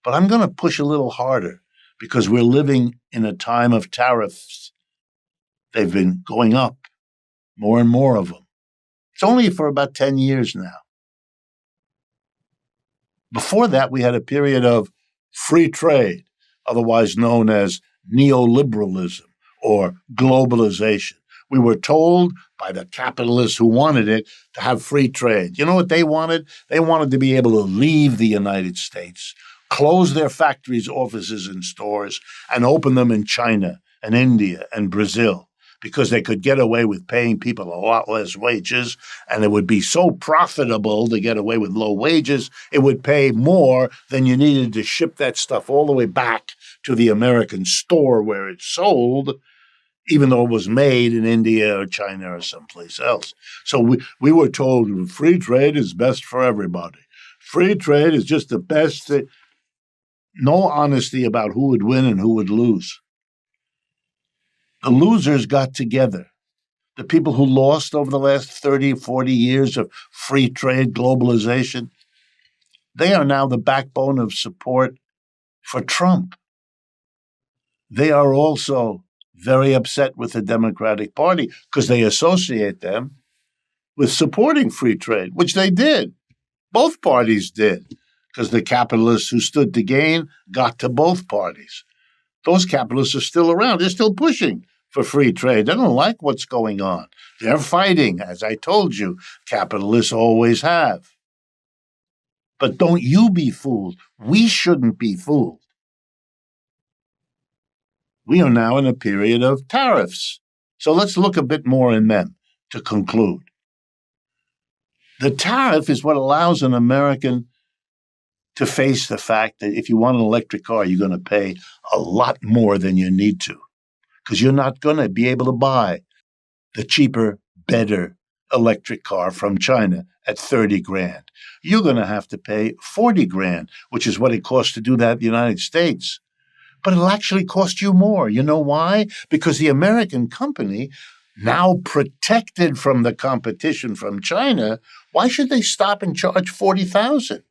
But I'm going to push a little harder because we're living in a time of tariffs. They've been going up, more and more of them. It's only for about 10 years now. Before that, we had a period of free trade, otherwise known as neoliberalism or globalization. We were told by the capitalists who wanted it to have free trade. You know what they wanted? They wanted to be able to leave the United States, close their factories, offices, and stores, and open them in China and India and Brazil, because they could get away with paying people a lot less wages, and it would be so profitable to get away with low wages, it would pay more than you needed to ship that stuff all the way back to the American store where it's sold, even though it was made in India or China or someplace else. So we were told free trade is best for everybody. Free trade is just the best thing. No honesty about who would win and who would lose. The losers got together. The people who lost over the last 30, 40 years of free trade globalization, they are now the backbone of support for Trump. They are also very upset with the Democratic Party because they associate them with supporting free trade, which they did. Both parties did, because the capitalists who stood to gain got to both parties. Those capitalists are still around. They're still pushing for free trade. They don't like what's going on. They're fighting, as I told you, capitalists always have. But don't you be fooled. We shouldn't be fooled. We are now in a period of tariffs. So let's look a bit more in them to conclude. The tariff is what allows an American to face the fact that if you want an electric car, you're going to pay a lot more than you need to, because you're not going to be able to buy the cheaper, better electric car from China at 30 grand. You're going to have to pay 40 grand, which is what it costs to do that in the United States. But it'll actually cost you more. You know why? Because the American company, now protected from the competition from China, why should they stop and charge $40,000?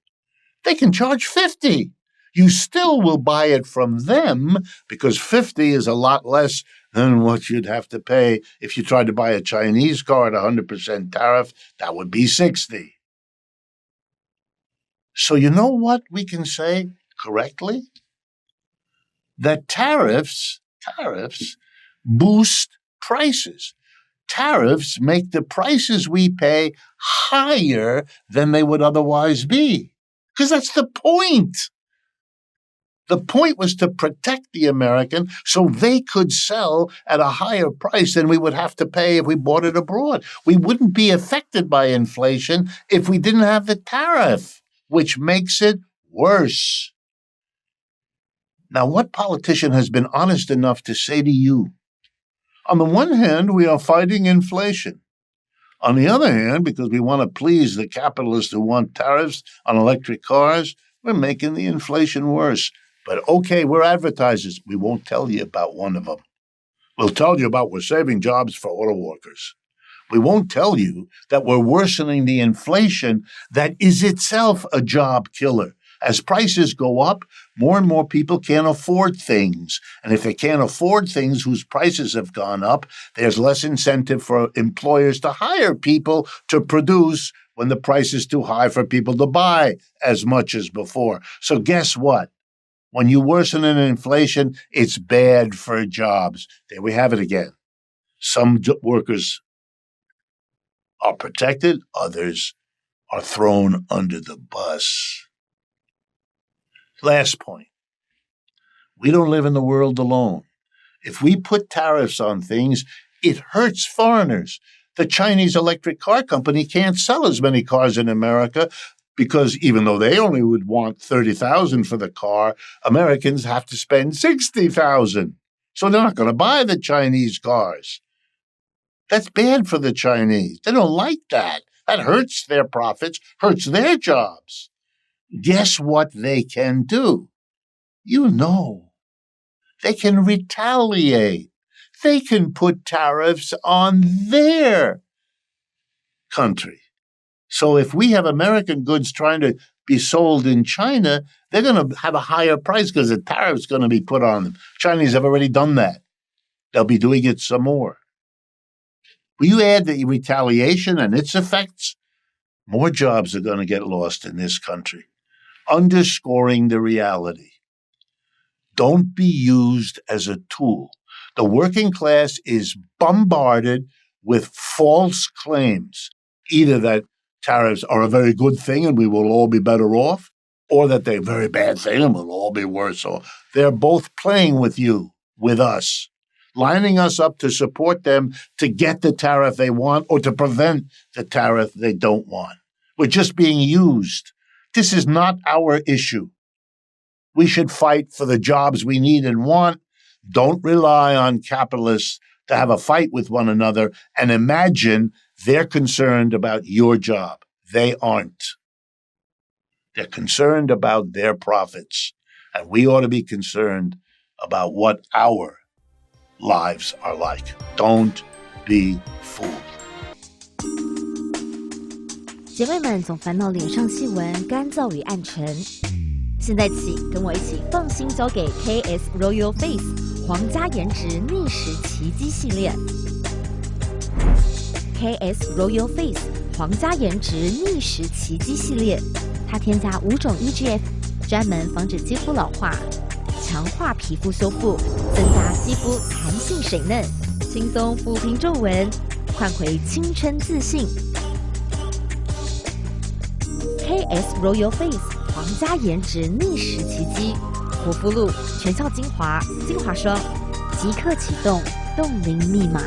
They can charge $50,000. You still will buy it from them because $50,000 is a lot less than what you'd have to pay if you tried to buy a Chinese car at 100% tariff. That would be $60,000. So you know what we can say correctly? That tariffs boost prices. Tariffs make the prices we pay higher than they would otherwise be, because that's the point. The point was to protect the American so they could sell at a higher price than we would have to pay if we bought it abroad. We wouldn't be affected by inflation if we didn't have the tariff, which makes it worse. Now, what politician has been honest enough to say to you, on the one hand, we are fighting inflation. On the other hand, because we want to please the capitalists who want tariffs on electric cars, we're making the inflation worse. But okay, we're advertisers. We won't tell you about one of them. We'll tell you about we're saving jobs for auto workers. We won't tell you that we're worsening the inflation that is itself a job killer. As prices go up, more and more people can't afford things. And if they can't afford things whose prices have gone up, there's less incentive for employers to hire people to produce when the price is too high for people to buy as much as before. So guess what? When you worsen an inflation, it's bad for jobs. There we have it again. Some workers are protected, others are thrown under the bus. Last point. We don't live in the world alone. If we put tariffs on things, it hurts foreigners. The Chinese electric car company can't sell as many cars in America because even though they only would want $30,000 for the car, Americans have to spend $60,000. So they're not going to buy the Chinese cars. That's bad for the Chinese. They don't like that. That hurts their profits, hurts their jobs. Guess what they can do? You know, they can retaliate. They can put tariffs on their country. So if we have American goods trying to be sold in China, they're going to have a higher price because the tariff's going to be put on them. Chinese have already done that. They'll be doing it some more. Will you add the retaliation and its effects? More jobs are going to get lost in this country, underscoring the reality. Don't be used as a tool. The working class is bombarded with false claims, either that tariffs are a very good thing and we will all be better off, or that they're a very bad thing and we'll all be worse off. They're both playing with you, with us, lining us up to support them to get the tariff they want or to prevent the tariff they don't want. We're just being used. This is not our issue. We should fight for the jobs we need and want. Don't rely on capitalists to have a fight with one another and imagine they're concerned about your job. They aren't. They're concerned about their profits, and we ought to be concerned about what our lives are like. Don't be fooled. 姐妹们总烦恼脸上细纹、干燥与暗沉，现在起跟我一起放心交给 KS Royal Face 皇家颜值逆时奇迹系列。KS Royal Face 皇家颜值逆时奇迹系列，它添加5种 EGF， 专门防止肌肤老化，强化皮肤修复，增加肌肤弹性水嫩，轻松抚平皱纹，换回青春自信。KS Royal Face 皇家颜值逆时奇迹，护肤露、全效精华、精华霜，即刻启动冻龄密码。